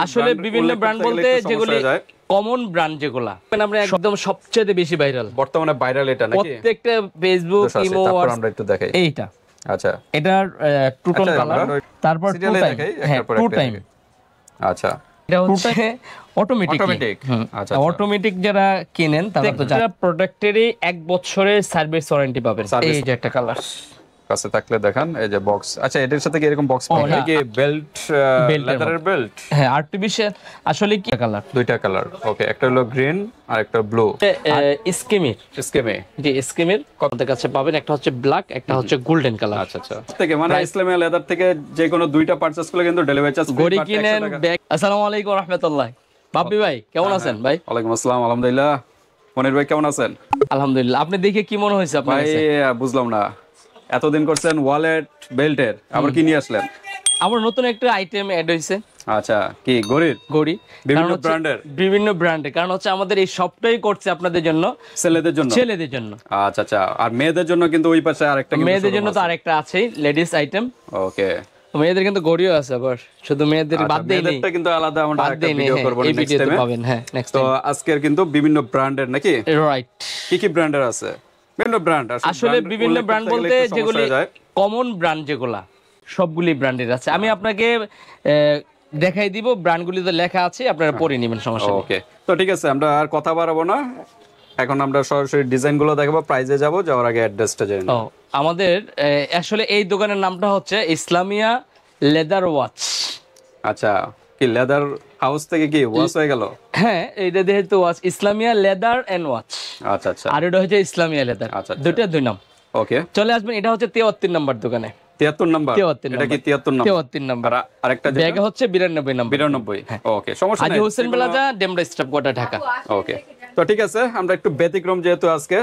আসলে বিভিন্ন ব্র্যান্ড বলতে যেগুলি কমন ব্র্যান্ড যেগুলা আমরা একদম সবচেয়ে বেশি ভাইরাল বর্তমানে ভাইরাল এটা নাকি প্রত্যেকটা ফেসবুক ইমো তারপর আমরা একটু দেখাই এইটা আচ্ছা এটার টু টোন কালার তারপর টু টাইম টু টাইম আচ্ছা এটা হচ্ছে অটোমেটিক আচ্ছা অটোমেটিক যারা কিনেন তারা তো যারা প্রোডাক্টেরই 1 বছরের সার্ভিস ওয়ারেন্টি পাবেন এই যে একটা কালার কাছে থাকলে দেখান এই যে বক্স আচ্ছা এটার সাথে কি এরকম বক্স পাবেন কি বেল্ট লেদারের বেল্ট হ্যাঁ আর্টিফিশিয়াল আসলে কি কালার দুইটা কালার ওকে একটা হলো গ্রিন আর একটা ব্লু স্কেমে জি স্কেমের কতদের কাছে পাবেন একটা হচ্ছে ব্ল্যাক একটা হচ্ছে গোল্ডেন কালার আচ্ছা আচ্ছা থেকে মানে ইসলামিয়া লেদার থেকে যে কোনো দুইটা পারচেজ করলে কিন্তু ডেলিভারি চার্জ গড়ি কিনেন ব্যাগ আসসালামু আলাইকুম ওয়া রাহমাতুল্লাহ বাপ্পি ভাই কেমন আছেন ভাই ওয়ালাইকুম আসসালাম আলহামদুলিল্লাহ মনির ভাই কেমন আছেন আলহামদুলিল্লাহ আপনি দেখে কি মনে হইছে আপনার কাছে ভাই বুঝলাম না এতদিন করছেন ওয়ালেট বেল্টের আবার কি নিয়ে আসলেন আমার নতুন একটা আইটেম অ্যাড হইছে আচ্ছা কি গড়ি বিভিন্ন ব্র্যান্ডের কারণ হচ্ছে আমাদের এই সবটাই করছে আপনাদের জন্য ছেলেদের জন্য আচ্ছা আচ্ছা আর মেয়েদের জন্য কিন্তু ওই পাশে আরেকটা মেয়েদের জন্য তো আরেকটা আছেই লেডিস আইটেম ওকে মেয়েদের কিন্তু গড়িও আছে আবার শুধু মেয়েদের বাদ দেই নেই মেয়েদেরটা কিন্তু আলাদা আমরা একটা ভিডিও করব নেক্সট টাইমে পাবেন হ্যাঁ নেক্সট তো আজকের কিন্তু বিভিন্ন ব্র্যান্ডের নাকি রাইট কি ব্র্যান্ডের আছে বিভিন্ন ব্র্যান্ড আসলে বিভিন্ন ব্র্যান্ড বলতে যেগুলি কমন ব্র্যান্ড যেগুলা সবগুলি ব্র্যান্ডের আছে আমি আপনাকে দেখাই দিব ব্র্যান্ডগুলিতে লেখা আছে আপনারা পড়ে নেবেন সমস্যা নেই ওকে তো ঠিক আছে আমরা আর কথা বাড়াবো না এখন আমরা সরাসরি ডিজাইনগুলো দেখাবো প্রাইসে যাব যাওয়ার আগে অ্যাড্রেসটা জেনে নাও আমাদের আসলে এই দোকানের নামটা হচ্ছে ইসলামিয়া লেদার ওয়াচ আচ্ছা কি লেদার হাউস থেকে কি ওয়াচ হয়ে গেল হ্যাঁ এইটা যেহেতু watch Islamia leather and watch আচ্ছা আচ্ছা আর এটা হচ্ছে ইসলামিয়া লেদার দুটো দুই নাম ওকে চলে আসবেন এটা হচ্ছে 73 নাম্বার দোকানে 73 নাম্বার এটা কি 73 নাম্বার আরেকটা ব্যাগ হচ্ছে 92 নাম্বার 92 ওকে সমস্যা নাই আজি Hossain plaza Demra staff quarter Dhaka okay তো ঠিক আছে আমরা একটু ব্যতিক্রম যেহেতু আজকে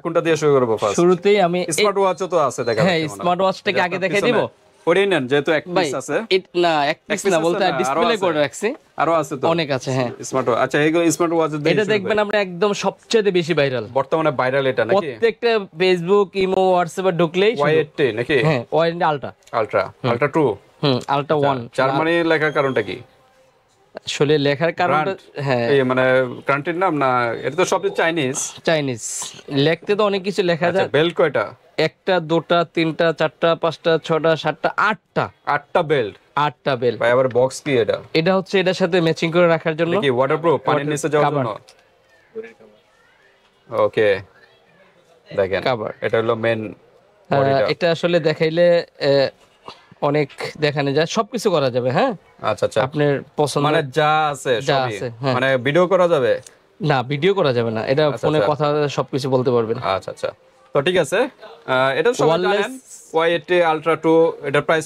কোনটা দিয়ে শুরু করব ফার্স্ট শুরুতেই আমি স্মার্ট ওয়াচও তো আছে দেখা হ্যাঁ স্মার্ট ওয়াচটাকে আগে দেখাই দেব ওরেই নেন যেহেতু এক পিস আছে না এক পিস না বলতে ডিসপ্লে করে রাখছি আরো আছে তো অনেক আছে হ্যাঁ স্মার্ট ওয়াচ আচ্ছা এইগুলো স্মার্ট ওয়াচ এটা দেখবেন আমরা একদম সবচেয়ে বেশি ভাইরাল বর্তমানে ভাইরাল এটা নাকি প্রত্যেকটা ফেসবুক ইমো হোয়াটসঅ্যাপ এ ঢুকলেই Y80 নাকি হ্যাঁ Y80 আলট্রা 2 আলট্রা 1 জার্মানি লেখার কারণটা কি আসলে লেখার কারণটা হ্যাঁ এই মানে কান্ট্রির নাম না এটা তো সবই চাইনিজ লিখতে তো অনেক কিছু লেখা যায় বেল্ট কয়টা একটা দুটা তিনটা চারটা পাঁচটা ছটা সাতটা আটটা বেল্ট ভাই আবার বক্স কি এটা হচ্ছে এটার সাথে ম্যাচিং করে রাখার জন্য কি ওয়াটারপ্রুফ পানির নিচে যাওয়ার জন্য ওকে দেখেন কভার এটা হলো মেন বডিটা এটা আসলে দেখাইলে অনেক দেখানো যায় সবকিছু করা যাবে হ্যাঁ আচ্ছা আচ্ছা আপনার পছন্দ মানে যা আছে সবই মানে ভিডিও করা যাবে না ভিডিও করা যাবে না এটা ফোনে কথা সবকিছু বলতে পারবেন আচ্ছা আচ্ছা তো ঠিক আছে এটা সবাই জানেন Y80 Ultra 2 এটা প্রাইস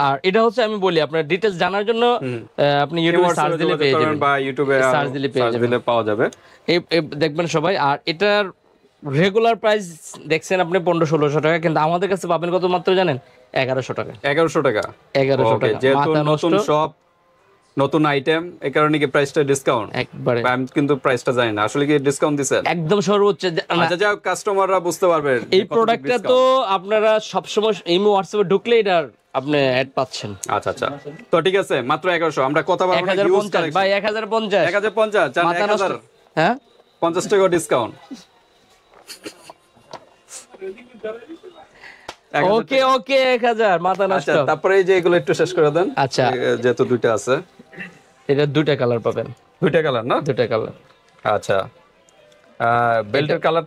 আর এটা হচ্ছে আমি বলি আপনার ডিটেইলস জানার জন্য আপনি ইউটিউবে সার্চ দিলে পেয়ে যাবেন বা ইউটিউবে সার্চ দিলে পাওয়া যাবে এই দেখবেন সবাই আর এটার রেগুলার প্রাইস দেখছেন আপনি 1500-1600 টাকা কিন্তু আমাদের কাছে পাবেন কত মাত্র জানেন 1100 টাকা 1100 টাকা যেহেতু নতুন সব নতুন আইটেম এই কারণে কি প্রাইসটা ডিসকাউন্ট একবারে আমি কিন্তু প্রাইসটা জানি না আসলে কি ডিসকাউন্ট দিবেন একদম সর্বোচ্চ আচ্ছা যাও কাস্টমাররা বুঝতে পারবে এই প্রোডাক্টটা তো আপনারা সব সময় ইমো হোয়াটসঅ্যাপে ঢুকলে এটার আপনি অ্যাড পাচ্ছেন আচ্ছা আচ্ছা তো ঠিক আছে মাত্র 1100 আমরা কথা বলবো 1050 ভাই 1050 জান 1000 হ্যাঁ 50 টাকা ডিসকাউন্ট ওকে 1000 মাথা নষ্ট তারপরে এই যে এগুলো একটু শেষ করে দেন আচ্ছা যেহেতু দুইটা আছে এটা দুইটা কালার পাবেন দুইটা কালার না দুইটা কালার আচ্ছা বেল্টের কালার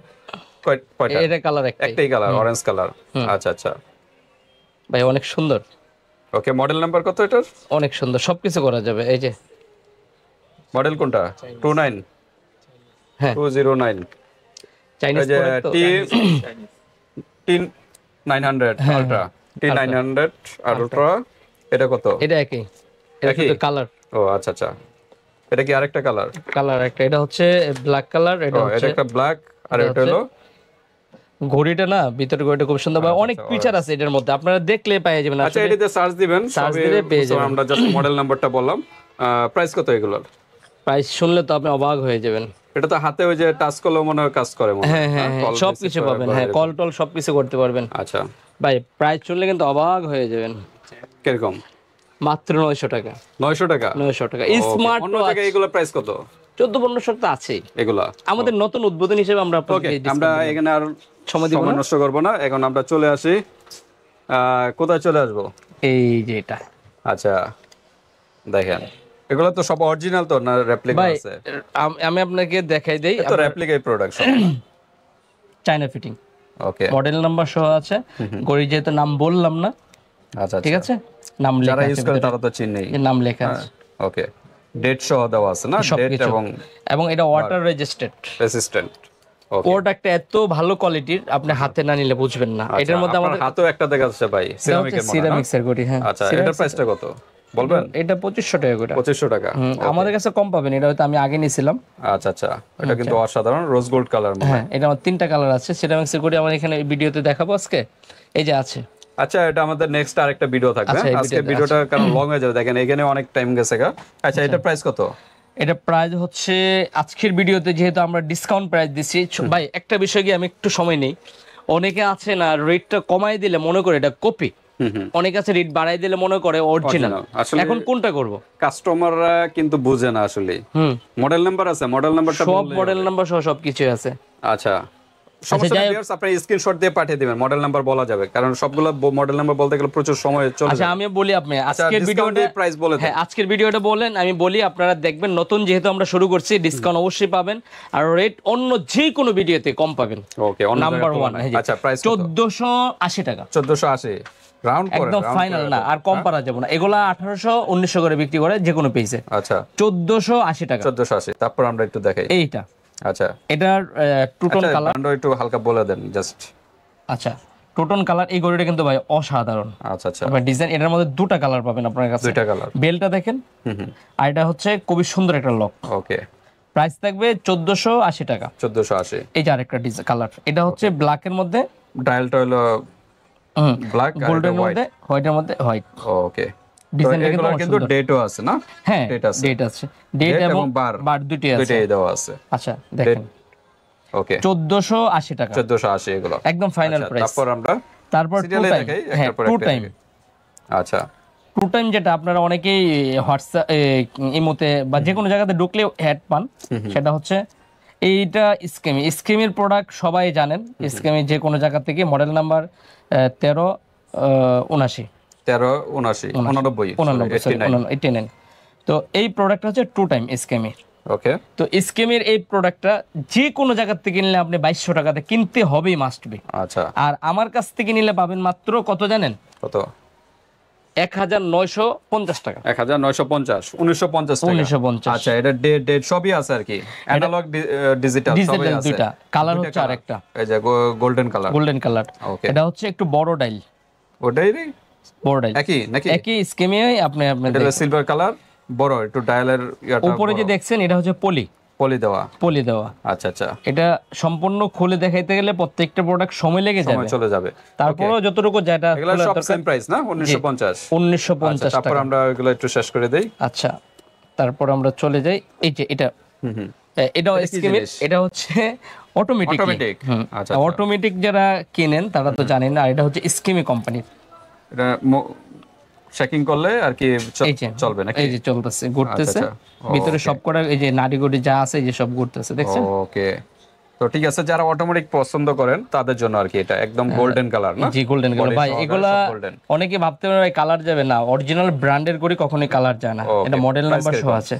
কয়টা এটা কালার একটাই কালার অরেঞ্জ কালার আচ্ছা আচ্ছা ভাই অনেক সুন্দর ওকে মডেল নাম্বার কত এটার অনেক সুন্দর সবকিছু করা যাবে এই যে মডেল কোনটা 29 হ্যাঁ 209 Chinese product T 900 ultra T900 ultra এটা কত এটা একই এটা শুধু কালার ও আচ্ছা আচ্ছা এটা কি আরেকটা কালার একটা এটা হচ্ছে ব্ল্যাক কালার এটা হচ্ছে একটা ব্ল্যাক আর এটা হলো ঘড়িটা না ভিতরে ঘড়িটা খুব সুন্দর ভাই অনেক ফিচার আছে এটার মধ্যে আপনারা দেখলে পেয়ে যাবেন আচ্ছা এটাতে সার্চ দিবেন সার্চ দিলে পেয়ে যাবেন আমরা জাস্ট মডেল নাম্বারটা বললাম প্রাইস কত এগুলোর প্রাইস শুনলে তো আপনি অবাক হয়ে যাবেন এটা তো হাতে ওই যে টাচ করলে মনে হয় কাজ করে মনে হয় হ্যাঁ সবকিছু পাবেন হ্যাঁ কল টল সবকিছু করতে পারবেন আচ্ছা ভাই প্রাইস শুনলে কিন্তু অবাক হয়ে যাবেন কিরকম মাত্র 900 টাকা। 900 টাকা 900 টাকা স্মার্ট অন্য জায়গায় এগুলো প্রাইস কত? 14-1500 তো আছেই এগুলা আমাদের নতুন উদ্বোধন হিসেবে আমরা ওকে আমরা এখানে আর সময় নষ্ট করব না, এখন আমরা চলে আসি কোথায় চলে আসবো? এই যে এটা আচ্ছা দেখেন এগুলো তো সব অরিজিনাল তো না রেপ্লিকা ভাই আছে? আমি আপনাকে দেখাই দেই, তো রেপ্লিকাই প্রোডাক্ট সব। চায়না ফিটিং ওকে মডেল নাম্বার সহ আছে, গড়ি যেহেতু নাম বললাম না, আচ্ছা ঠিক আছে, নাম যারা লেখা ইউজ আছে করে তারা তো চিনেই, এর নাম লেখা আছে ওকে ডেট সহ দেওয়া আছে না, ডেট সবকিছু, এবং এটা ওয়াটার রেজিস্ট্যান্ট রেসিস্ট্যান্ট। ওকে প্রোডাক্টটা এত ভালো কোয়ালিটির আপনি হাতে না নিলে বুঝবেন না। এটার মধ্যে আমাদের হাতেও একটা দেখা যাচ্ছে ভাই সিরামিকের মডেল। সিরামিক্সের গড়ি, হ্যাঁ। আচ্ছা এটার প্রাইসটা কত বলবেন? এটা 2500 টাকা করে। 2500 টাকা আমাদের কাছে কম পাবেন, এটা হয়তো আমি আগে নিয়েছিলাম। আচ্ছা আচ্ছা এটা কিন্তু অসাধারণ রোজ গোল্ড কালার মনে হয়। হ্যাঁ, এটা আমার 3টা কালার আছে, সিরামিক্সের গড়ি আমার এখানে ভিডিওতে দেখাবো আজকে, এই যে আছে। আচ্ছা এটা আমাদের নেক্সট আরেকটা ভিডিও থাকবে, আচ্ছা, এই আজকে ভিডিওতে ভিডিওটা কারণ লং হয়ে যাবে, দেখেন এখানে অনেক টাইম গেছে গা। আচ্ছা এটা প্রাইস কত? এটা প্রাইস হচ্ছে আজকের ভিডিওতে যেহেতু আমরা ডিসকাউন্ট প্রাইস দিচ্ছি ভাই, একটা বিষয় কি আমি একটু সময় নেই, অনেকে আছে না রেটটা কমাই দিলে মনে করে এটা কপি, অনেক আছে রেট বাড়াই দিলে মনে করে অরিজিনাল। আসলে এখন কোনটা করব? কাস্টমাররা কিন্তু বুঝে না আসলে। মডেল নাম্বার আছে, মডেল নাম্বারটা সব মডেল নাম্বার সহ সবকিছু আছে। আচ্ছা সমস্যা নেই ভিউয়ার্স, আপনি স্ক্রিনশট দিয়ে পাঠিয়ে দিবেন, মডেল নাম্বার বলা যাবে, কারণ সবগুলো মডেল নাম্বার বলতে গেলে প্রচুর সময় চলে আচ্ছা যায়। আমি বলি আপনি আচ্ছা আজকের ভিডিওটা প্রাইস বলে দেন। হ্যাঁ আজকের ভিডিওটা বলেন, আমি বলি আপনারা দেখবেন, নতুন যেহেতু আমরা শুরু করছি ডিসকাউন্ট অবশ্যই পাবেন, আর রেট অন্য যে কোনো ভিডিওতে কম পাবেন। ওকে নাম্বার 1 আচ্ছা প্রাইস 1480 টাকা 1480 রাউন্ড করে একদম ফাইনাল না, আর কম পারা যাবে না। এগুলা 1800-1900 করে বিক্রি করে যে কোনো পেজে। আচ্ছা 1480 টাকা 1480। তারপর আমরা একটু দেখাই এইটা। আচ্ছা এটার টুটন আচ্ছা কালার, ব্র্যান্ড একটু হালকা বলে দেন জাস্ট। আচ্ছা টুটন কালার, এই গড়িটা কিন্তু ভাই অসাধারণ। আচ্ছা আচ্ছা আপনার ডিজাইন, এটার মধ্যে 2টা কালার পাবেন আপনার কাছে, 2টা কালার। বেলটা দেখেন, আর এটা হচ্ছে খুবই সুন্দর একটা লক। ওকে প্রাইস থাকবে 1480 টাকা। 1480। এই যে আরেকটা ডিজাইন কালার, এটা হচ্ছে ব্ল্যাক এর মধ্যে, ডায়ালটা হলো ব্ল্যাক আর গোল্ডের হোয়াইট। মধ্যে, হোয়াইটের মধ্যে হোয়াইট। ওকে ডিজাইনটা এগুলো কিন্তু ডেটও আছে না? হ্যাঁ ডেট আছে, ডেট আছে, ডেট এবং বার দুটোই আছে, দুটোই দেওয়া আছে। আচ্ছা দেখেন ওকে 1480 টাকা 1480 এগুলো একদম ফাইনাল প্রাইস। তারপর আমরা তারপর সিরিয়ালে দেখাই একটার পর টু একটা টাইম। আচ্ছা টু টাইম যেটা আপনারা অনেকেই হোয়াটসঅ্যাপ ইমোতে বা যে কোনো জায়গাতে ঢুকলেও অ্যাড পান, সেটা হচ্ছে এইটা স্কেমি। স্কেমির প্রোডাক্ট সবাই জানেন, স্কেমি যে কোনো জায়গা থেকে, মডেল নাম্বার 1379 89 তো এই প্রোডাক্ট হচ্ছে টু টাইম স্কেমি। ওকে তো স্কেমের এই প্রোডাক্টটা যে কোনো জায়গা থেকে নিলে আপনি 2200 টাকাতে কিনতে হবেই, মাস্ট বি। আচ্ছা আর আমার কাছ থেকে নিলে পাবেন মাত্র কত জানেন? কত? 1950 টাকা। 1950 1950 টাকা 1950। আচ্ছা এটা ডেট সবই আছে আর কি, অ্যানালগ ডিজিটাল সবই ডিজিটাল আছে। দুইটা কালার হচ্ছে আরেকটা এই যে golden colour. Golden colour. Okay এটা হচ্ছে একটু বড় ডাইল, ওটাই রে বড় ডাইল একই নাকি? একই স্কেমে আপনি এটা সিলভার কালার বড় একটু ডায়ালের ইয়াটা উপরে যে দেখছেন এটা হচ্ছে পলি পলি দেওয়া। আচ্ছা আচ্ছা এটা সম্পূর্ণ খুলে দেখাইতে গেলে প্রত্যেকটা প্রোডাক্ট সময় লেগে যাবে, চলে যাবে। তারপরেও যতটুকু যেটা এগুলা সব সেম প্রাইস না? 1950 1950 তারপর টাকা। আমরা এগুলো একটু শেষ করে দেই। আচ্ছা তারপর আমরা চলে যাই এই যে এটা, এটাও স্কিমের, এটা হচ্ছে অটোমেটিক। আচ্ছা অটোমেটিক যারা কিনেন তারা তো জানেন, আর এটা হচ্ছে স্কিমি কোম্পানির। এটা চেকিং করলে আর কি চলবে নাকি? এই যে চলতেছে, ঘুরতেছে ভিতরে সবকটা, এই যে নাড়ি গুড়ি যা আছে এই যে সব ঘুরতেছে, দেখছেন? ওকে তো ঠিক আছে, যারা অটোমেটিক পছন্দ করেন তাদের জন্য আর কি এটা একদম গোল্ডেন কালার না? জি গোল্ডেন কালার ভাই। এগুলা অনেকে ভাবতে পারে ভাই কালার যাবে না, অরিজিনাল ব্র্যান্ডের করে কখনোই কালার যায় না। এটা মডেল নাম্বার সহ আছে।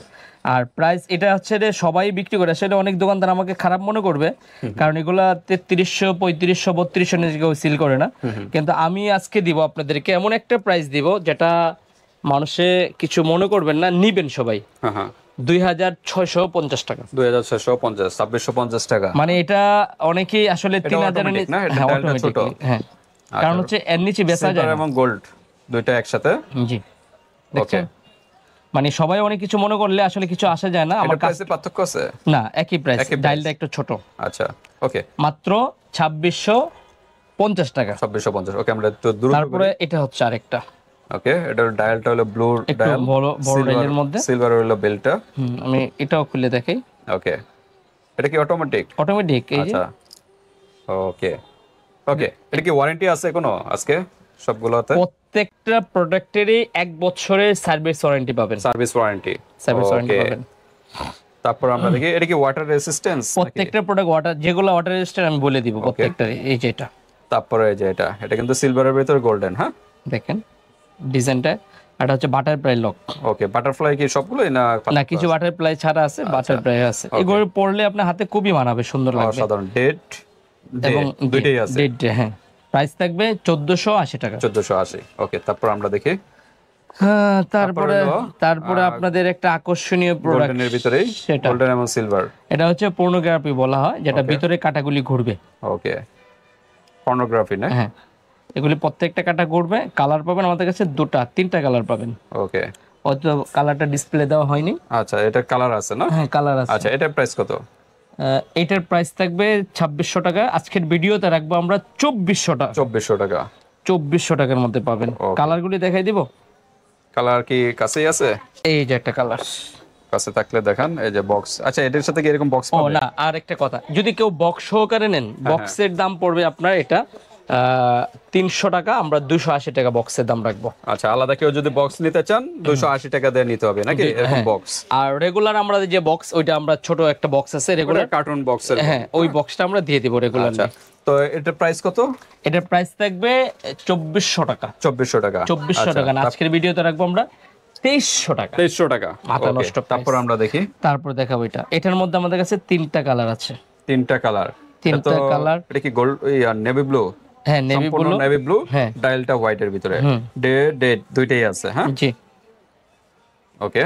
আর প্রাইস এটা হচ্ছে যে সবাই বিক্রি করে, সেটা অনেক দোকানদার আমাকে খারাপ মনে করবে, কারণ এগুলা 3300 3500 3200 নিচে কেউ সিল করে না, কিন্তু আমি আজকে দিব আপনাদেরকে এমন একটা প্রাইস দিব যেটা মানুষে কিছু মনে করবেন না, নিবেন সবাই। 2650 টাকা। 2650 2650 টাকা মানে এটা অনেকেই আসলে 3000 এর না, এটা ডায়ালটা ছোট। হ্যাঁ কারণ হচ্ছে এর নিচে বেচা যায় না। এবং গোল্ড দুইটা একসাথে। জি দেখছেন, মানে সবাই অনেক কিছু মনে করলে আসলে কিছু আসা যায় না। আমার কাছে পার্থক্য আছে না, একই প্রাইস, ডায়ালটা একটু ছোট। আচ্ছা ওকে মাত্র 2650 টাকা। 2650। ওকে আমরা একটু দ্রুত তারপরে এটা হচ্ছে আরেকটা। ওকে এটার ডায়ালটা হলো ব্লু ডায়াল, বড় ডায়ালের মধ্যে সিলভার হলো বেলটা। আমি এটাও খুলে দেখাই। ওকে এটা কি অটোমেটিক? অটোমেটিক। এই যে আচ্ছা ওকে ওকে এটা কি ওয়ারেন্টি আছে কোনো আজকে সবগুলোতে? প্রত্যেকটা প্রোডাক্টেরই 1 বছরের সার্ভিস ওয়ারেন্টি পাবেন। সার্ভিস ওয়ারেন্টি পাবেন। তারপর আমরা দেখি এটা কি ওয়াটার রেসিস্ট্যান্স? প্রত্যেকটা প্রোডাক্ট ওয়াটার, যেগুলো ওয়াটার রেজিস্ট্যান্ট আমি বলে দিব প্রত্যেকটা। এই যে এটা, তারপরে এই যে এটা কিন্তু সিলভারের ভিতর গোল্ডেন। হ্যাঁ, দেখেন ডিজাইনটা। এটা হচ্ছে বাটারফ্লাই লক। ওকে, বাটারফ্লাই কি সবগুলোই না? না, কিছু বাটারফ্লাই ছাড়া আছে, বাটারফ্লাই আছে। এগুলো পরলে আপনার হাতে খুবই মানাবে, সুন্দর লাগবে। সাধারণ ডেট এবং দুইটাই আছে। ডেট, হ্যাঁ। প্রাইস থাকবে 1480 টাকা। 1480। ওকে, তারপর আমরা দেখি। হ্যাঁ, তারপরে আপনাদের একটা আকর্ষণীয় প্রোডাক্ট গোল্ডেনের ভিতরেই, গোল্ডেন এবং সিলভার। এটা হচ্ছে পর্নোগ্রাফি বলা হয়, যেটা ভিতরে কাটাগুলি ঘুরবে। ওকে, পর্নোগ্রাফি না? হ্যাঁ, এগুলি প্রত্যেকটা কাটা ঘুরবে। কালার পাবেন আমাদের কাছে 3টা কালার পাবেন। ওকে, হয়তো কালারটা ডিসপ্লে দেওয়া হয়নি। আচ্ছা, এটা কালার আছে না? হ্যাঁ, কালার আছে। আচ্ছা, এটার প্রাইস কত? এটার প্রাইস থাকবে 2600 টাকা। আজকের ভিডিওতে রাখবো আমরা 2400 টাকা। 2400 টাকা। 2400 টাকার মধ্যে পাবেন। কালারগুলি দেখাই দিব। কালার কি কাছেই আছে? এই যে একটা কালার কাছে থাকলে দেখান। এই যে বক্স। আচ্ছা, এটার সাথে কি এরকম বক্স ও পাবে? না, আর একটা কথা, যদি কেউ বক্স সহকারে নেন, বক্সের দাম পড়বে আপনার এটা 300 টাকা। আমরা 280 টাকা বক্সের দাম রাখবো। আচ্ছা, আলাদা কেউ যদি বক্স নিতে চান 280 টাকা দিয়ে নিতে হবে নাকি এরকম বক্স? আর রেগুলার আমরা যে বক্স, ওইটা আমরা ছোট একটা বক্স আছে রেগুলার কার্টুন বক্সের। হ্যাঁ, ওই বক্সটা আমরা দিয়ে দিব রেগুলার। আচ্ছা, তো এটার প্রাইস কত? এটার প্রাইস থাকবে 2400 টাকা। 2400 টাকা। 2400 টাকা না, আজকের ভিডিওতে রাখবো আমরা 2300 টাকা। 2300 টাকা। মাথা নষ্ট। তারপর আমরা দেখি। তারপর দেখাবো এটা। এটার মধ্যে আমাদের কাছে 3টা কালার আছে। 3টা কালার। 3টা কালার। এটা কি গোল্ড, নেভি ব্লু? হ্যাঁ, নেভি ব্লু। নেভি ব্লু, হ্যাঁ, ডায়ালটা হোয়াইটের ভিতরে। ডেট দুইটাই আছে। হ্যাঁ, জি। ওকে,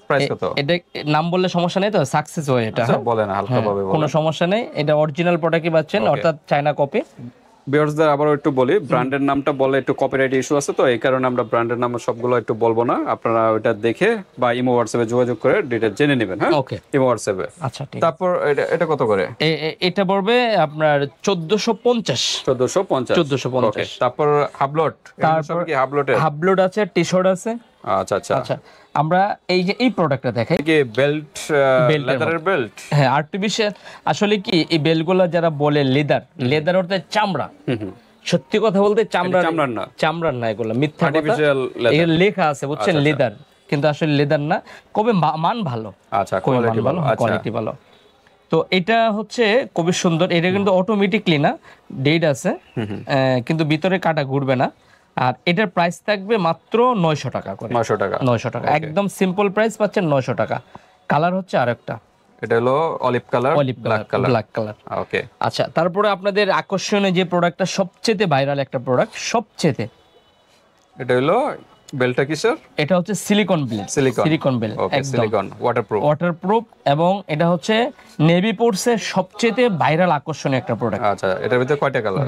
প্রাইস কত? এটা নাম বললে সমস্যা নেই তো? সাকসেস হয় এটা। আচ্ছা, বলেন হালকা ভাবে বলেন। কোনো সমস্যা নেই, এটা অরিজিনাল প্রোডাক্টই পাচ্ছেন, অর্থাৎ চায়না কপি। ভিউয়ার্সদের আবারও একটু বলি, ব্র্যান্ডের নামটা বলে একটু কপিরাইট ইস্যু আছে, তো এই কারণে আমরা ব্র্যান্ডের নাম সবগুলো একটু বলবো না। আপনারা ওইটা দেখে বা ইমো হোয়াটসঅ্যাপে যোগাযোগ করে ডিটেইলস জেনে নেবেন। হ্যাঁ, ওকে, ইমো হোয়াটসঅ্যাপে। আচ্ছা, ঠিক। তারপর এটা কত করে? এটা পড়বে আপনার 1450। 1450। তারপর হাবলট। তারপর কি হাবলটের? হাবলট আছে, টি শার্ট আছে। আচ্ছা আচ্ছা আচ্ছা, আমরা এই যে এই প্রোডাক্টটা দেখাই। কি বেল্ট, লেদারের বেল্ট? হ্যাঁ, আর্টিফিশিয়াল। আসলে কি এই বেল্টগুলো যারা বলে লেদার অর্থাৎ চামড়া, সত্যি কথা বলতে চামড়ার না, এগুলো মিথ্যা কথা। এর লেখা আছে বুঝছেন লেদার, কিন্তু আসলে লেদার না। কবে মান ভালো। আচ্ছা, কোয়ালিটি ভালো। কোয়ালিটি ভালো। তো এটা হচ্ছে খুবই সুন্দর। এটা কিন্তু অটোমেটিকলি না, ডেট আছে, কিন্তু ভিতরে কাটা ঘুরবে না। আর এটার প্রাইস থাকবে মাত্র 900 টাকা করে। 900 টাকা। 900 টাকা, একদম সিম্পল প্রাইস পাচ্ছেন 900 টাকা। কালার হচ্ছে আরেকটা, এটা হলো অলিভ কালার, ব্ল্যাক কালার। ওকে, আচ্ছা, তারপরে আপনাদের আকর্ষণীয় যে প্রোডাক্টটা, সবচেয়ে ভাইরাল একটা প্রোডাক্ট, সবচেয়ে, এটা হলো বেল্টটা কিসের? এটা হচ্ছে silicone belt. Silicone belt, silicone waterproof, এবং এটা হচ্ছে নেভি পোর্টসের সবচেয়ে ভাইরাল আকর্ষণীয় একটা প্রোডাক্ট। আচ্ছা, এটার ভিতরে কয়টা কালার?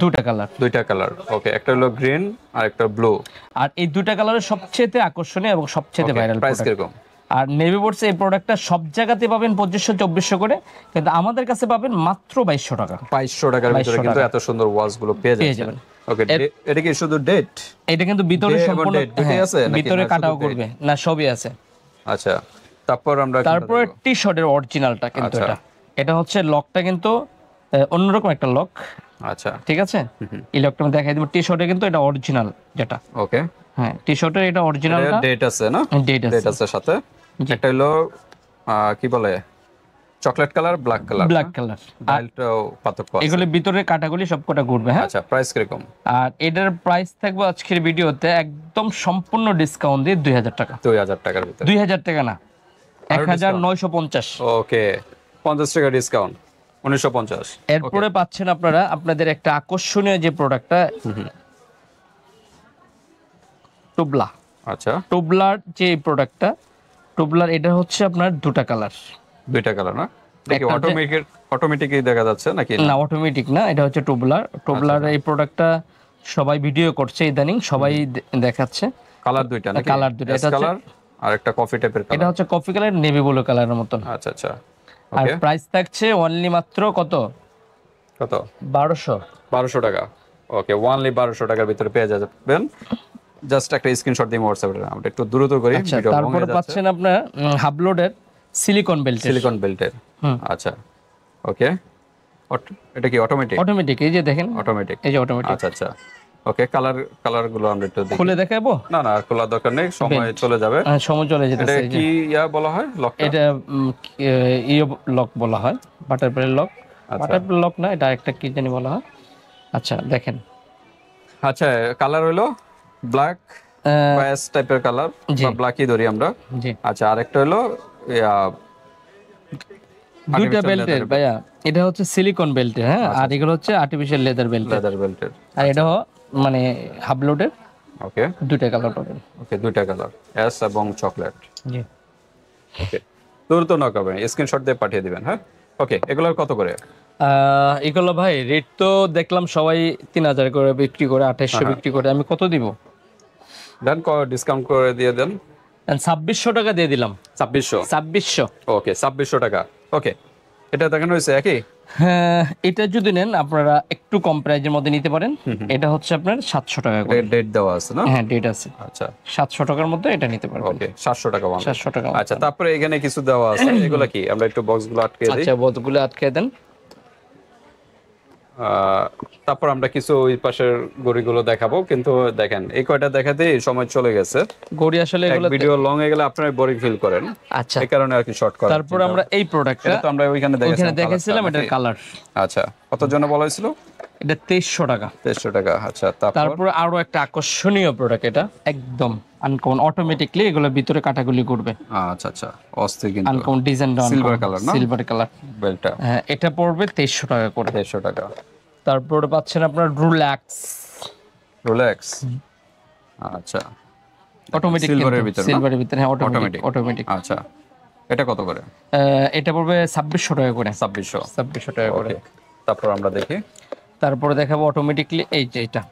দুইটা কালার। ওকে, একটা হলো গ্রিন আর একটা ব্লু। আর এই দুইটা কালারের সবচেয়ে আকর্ষণীয় এবং সবচেয়ে ভাইরাল। প্রাইস কিরকম? আর নেভি পোর্টস এই প্রোডাক্টটা সব জায়গাতে পাবেন 2500-2400 করে, কিন্তু আমাদের কাছে পাবেন মাত্র 2200 টাকা। 2200 টাকার ভিতরে কিন্তু এত সুন্দর ওয়াচ গুলো পেয়ে যাবেন। ওকে, এটা কি শুধু ডেট? এটা কিন্তু ভিতরে সম্পূর্ণ আছে, ভিতরে কাটাও করবে না, সবই আছে। আচ্ছা, তারপর টি শার্টের অরিজিনালটা কিন্তু এটা হচ্ছে লকটা কিন্তু অন্যরকম একটা লক। আচ্ছা, ঠিক আছে, এই লকটা আমি দেখাই দেব। টি শার্টে কিন্তু এটা অরিজিনাল যেটা। ওকে, হ্যাঁ, টি শার্টের এটা অরিজিনালটা, ডেট আছে না? ডেট আছে সাথে। এটা হলো কি বলে, চকলেট কালার, ব্ল্যাক কালার। ডায়ালটাও পার্থক্য আছে। এগুলো ভিতরে কাটাগুলি সবকটা ঘুরবে। হ্যাঁ, আচ্ছা, প্রাইস কিরকম? আর এটার প্রাইস থাকবে আজকের ভিডিওতে একদম সম্পূর্ণ ডিসকাউন্ট দিয়ে 2000 টাকা। 2000 টাকার ভিতরে? 2000 টাকা না, 1950। ওকে, 50 টাকা ডিসকাউন্ট, 1950। এরপরে পাচ্ছেন আপনারা আপনাদের একটা আকর্ষণীয় যে প্রোডাক্টটা, টুবলা। আচ্ছা, টুবলার যে প্রোডাক্টটা, টুবলার এটা হচ্ছে আপনার দুইটা কালার না? দেখি অটোমেটিকই দেখা যাচ্ছে নাকি? না, অটোমেটিক না, এটা হচ্ছে টুবলার। এই প্রোডাক্টটা সবাই ভিডিও করছে ইদানিং, সবাই দেখাচ্ছে। কালার দুইটা নাকি? কালার দুইটা, এটা হচ্ছে আর একটা কফি টাইপের কালার। এটা হচ্ছে কফি কালার, নেভি ব্লু কালারের মতন। আচ্ছা আচ্ছা, আর প্রাইস থাকছে অনলি মাত্র কত 1200 টাকা। ওকে, অনলি 1200 টাকার ভিতরে পেয়ে যাবেন। জাস্ট একটা স্ক্রিনশট দিই হোয়াটসঅ্যাপে। আমরা একটু দ্রুত করি, ভিডিও লং হয়ে তারপরে যাচ্ছে। পাচ্ছেন আপনার হাবলোডের সিলিকন বেল্টের। আচ্ছা, ওকে, এটা কি অটোমেটিক? এই যে দেখেন, অটোমেটিক। এই যে অটোমেটিক। আচ্ছা আচ্ছা, ওকে, কালার গুলো আমরা একটু দেখি। খুলে দেখাবো? না না, আর খোলার দরকার নেই, সময় চলে যাবে। সময় চলে এটা যেতেছে। কি বলা হয় লক? এটা ইয়ে লক বলা হয়, বাটারফ্লাই লক। বাটারফ্লাই লক না, এটা একটা কি জানি বলা হয়। আচ্ছা দেখেন, আচ্ছা কালার হলো ব্ল্যাক প্যাস টাইপের কালার, বা ব্ল্যাকই ধরি আমরা। জি। আচ্ছা, আরেকটা হলো দুইটা বেল্টের ভাইয়া, এটা হচ্ছে সিলিকন বেল্টের, হ্যাঁ, আর এগুলো হচ্ছে আর্টিফিশিয়াল লেদার বেল্টের। আর এটা মানে হাফ লোডের। ওকে, দুইটা কালার পাবেন। ওকে, দুইটা কালার, এস এবং চকলেট। জি। ওকে, দ্রুত না করবেন, স্ক্রিনশট দিয়ে পাঠিয়ে দিবেন। হ্যাঁ, ওকে, এগুলোর কত করে? এগুলো ভাই রেট তো দেখলাম সবাই 3000 করে বিক্রি করে, 2800 বিক্রি করে, আমি কত দিব? দেন ডিসকাউন্ট করে দিয়ে দেন। 2600 টাকা দিয়ে দিলাম। 2600? ওকে, 2600 টাকা। ওকে, এটা দেখানো হয়েছে একই। হ্যাঁ, এটা যদি নেন আপনারা একটু কম প্রাইজের মধ্যে নিতে পারেন। এটা হচ্ছে আপনার 700 টাকা করে। ডেট দেওয়া আছে না? হ্যাঁ, ডেট আছে। আচ্ছা, 700 টাকার মধ্যে এটা নিতে পারবেন। ওকে, 700 টাকা। 700 টাকা। আচ্ছা, তারপরে এখানে কিছু দেওয়া আছে, এগুলা কি? আমরা একটু বক্সগুলো আটকে দেই। আচ্ছা, বোতলগুলো আটকে দেন। তারপর আমরা কিছু ওই পাশের গড়িগুলো দেখাবো, কিন্তু দেখেন এই কয়টা দেখাতেই সময় চলে গেছে। গড়ি আসলে এগুলো ভিডিও লং হয়ে গেলে আপনারা বোরিং ফিল করেন। আচ্ছা, এই কারণে আর কি শর্ট করা। তারপর আমরা এই প্রোডাক্টটা তো আমরা ওইখানে দেখাইছিলাম, এটার কালার। আচ্ছা, কত জন্য বলা হয়েছিল? এটা 2300 টাকা। 2300 টাকা। আচ্ছা, তারপর আরো একটা আকর্ষণীয় প্রোডাক্ট, এটা একদম আনকমন, অটোমেটিকলি এগুলো ভিতরে কাটাগুলি করবে। আচ্ছা আচ্ছা, অস্থির কিন্তু। আনকমন ডিজাইন, সিলভার কালার না? সিলভার কালার বেলটা। হ্যাঁ, এটা পড়বে 2300 টাকা করে। 2300 টাকা। তারপর পাচ্ছেন আপনার রোলেক্স। আচ্ছা, অটোমেটিক, সিলভারের ভিতরে, সিলভারের ভিতরে, হ্যাঁ, অটোমেটিক। আচ্ছা, এটা কত করে? এটা পড়বে 2600 টাকা করে। 2600 টাকা করে। তারপর আমরা দেখি, তারপরে দেখাবো অটোমেটিকলি এই যে এটা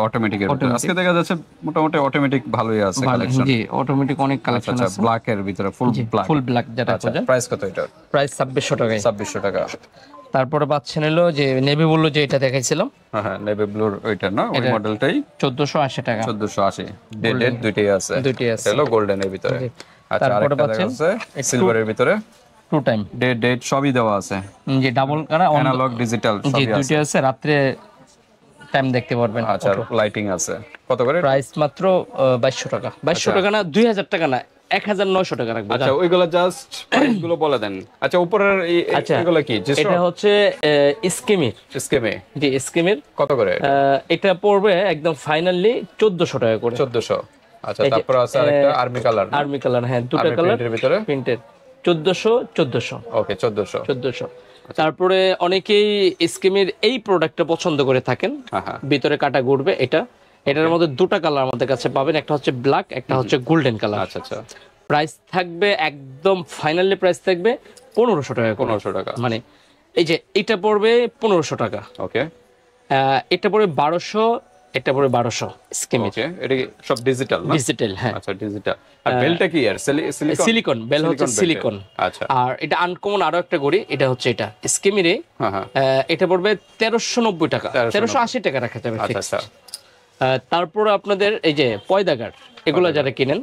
অটোমেটিকের ভিতরে। আজকে দেখা যাচ্ছে মোটামুটি অটোমেটিক ভালোই আছে কালেকশন। জি, অটোমেটিক অনেক কালেকশন আছে। ব্ল্যাক এর ভিতরে, ফুল ব্ল্যাক যেটা খোঁজেন। প্রাইস কত এটা? প্রাইস 2600 টাকা। 2600 টাকা। তারপরে পাচ্ছেন হলো যে নেভি ব্লু, যে এটা দেখাইছিলাম। হ্যাঁ, নেভি ব্লুর ওইটা না, ওই মডেলটাই 1480 টাকা। 1480। ডেট দুইটাই আছে। আছে। হলো গোল্ডেনের ভিতরে। আচ্ছা, তারপরে পাচ্ছেন সিলভারের ভিতরে টু টাইম, ডেট সবই দেওয়া আছে। যে ডাবল কারা, অ্যানালগ ডিজিটাল জি, সবই আছে। দুইটা আছে, রাতে টাইম দেখতে পারবেন। আচ্ছা, লাইটিং আছে। কত করে? প্রাইস মাত্র 2200 টাকা। 2200 টাকা না, 2000 টাকা না, 1900 টাকা রাখবো। আচ্ছা, ওইগুলো জাস্ট প্রাইস গুলো বলে দেন। আচ্ছা, উপরের এগুলো কি? এটা হচ্ছে স্কিমের। জি, স্কিমের। কত করে? এটা পড়বে একদম ফাইনালি 1400 টাকা করে। 1400। আচ্ছা, তারপর আছে আরেকটা আর্মি কালার। হ্যাঁ, দুটো কালার প্রিন্টের ভিতরে, প্রিন্টেড। 1400। ওকে, 1400। তারপরে অনেকেই স্কিমের এই প্রোডাক্টটা পছন্দ করে থাকেন, ভিতরে কাটা ঘুরবে। এটার মধ্যে দুটো কালার আমাদের কাছে পাবেন, একটা হচ্ছে ব্ল্যাক, একটা হচ্ছে গোল্ডেন কালার। আচ্ছা আচ্ছা। প্রাইস থাকবে একদম ফাইনালি প্রাইস থাকবে 1500 টাকা। 1500 টাকা। মানে এই যে এটা পড়বে 1500 টাকা। ওকে, এটা পড়বে 1200, এটা পড়বে 1200 স্কিমের। ওকে, এটা সব ডিজিটাল না? ডিজিটাল, হ্যাঁ। আচ্ছা, ডিজিটাল। আর বেলটা কি? আর সিলিকন বেল হচ্ছে, সিলিকন। আচ্ছা। আর এটা আনকমন আরো একটা গড়ি, এটা হচ্ছে এটা স্কিমিরে। এটা পড়বে 1390 টাকা, 1380 টাকা রাখা যাবে। আচ্ছা। তারপর আপনাদের এই যে পয়দাগার, এগুলো যারা কিনেন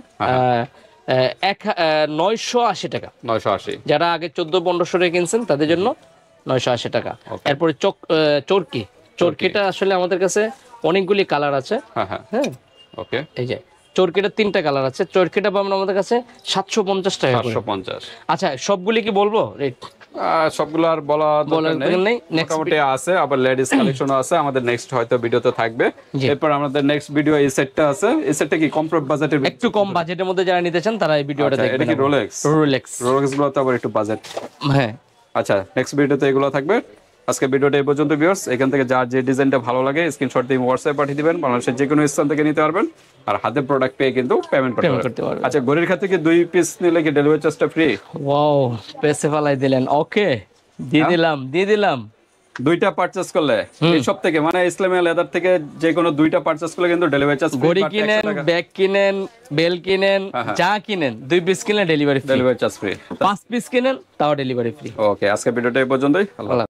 980 টাকা। 980। যারা আগে 14-1500 টাকা কিনছেন তাদের জন্য 980 টাকা। এরপরে চরকিটা আসলে আমাদের কাছে অনেকগুলি কালার আছে। হ্যাঁ, ওকে, এই যে চরকিটা 3টা কালার আছে। চরকিটা পাবেন আমাদের কাছে 750 টাকা করে। 750। আচ্ছা, সবগুলি কি বলবো রেট? সবগুলো আর বলার নেই। মোটামুটি আছে, আবার লেডিস কালেকশনও আছে। আমাদের নেক্সট হয়তো ভিডিওতে থাকবে। এরপর আমাদের নেক্সট ভিডিও এই সেটটা আছে। এই সেটটা কি কম বাজেটের, একটু কম বাজেটের মধ্যে যারা নিতে চান তারা এই ভিডিওটা দেখবেন। এটা কি রোলেক্স গুলো তো আবার একটু বাজেট। হ্যাঁ, আচ্ছা, নেক্সট ভিডিওতে এগুলো থাকবে। আজকে ভিডিওটা এই পর্যন্ত ভিউয়ার্স। এখান থেকে যার যে ডিজাইনটা ভালো লাগে স্ক্রিনশট দিয়ে হোয়াটসঅ্যাপে পাঠিয়ে দিবেন। বাংলাদেশের যে কোনো স্থান থেকে নিতে পারবেন, আর হাতে প্রোডাক্ট পেয়ে কিন্তু পেমেন্ট করতে পারবেন। আচ্ছা, ঘড়ির খাতে কি 2 পিস নিলে কি ডেলিভারি চার্জটা ফ্রি? ওয়াও, পেছে ফেলাই দিলেন। ওকে, দিয়ে দিলাম। 2টা পারচেজ করলে এই সব থেকে, মানে ইসলামিয়া লেদার থেকে যে কোনো 2টা পারচেজ করলে কিন্তু ডেলিভারি চার্জ ফ্রি। ঘড়ি কিনেন, ব্যাগ কিনেন, বেল কিনেন, যা কিনেন, 2 পিস কিনেন ডেলিভারি চার্জ ফ্রি। 5 পিস কিনেন তাও ডেলিভারি ফ্রি। ওকে, আজকে ভিডিওটা এই পর্যন্তই। আল্লাহ।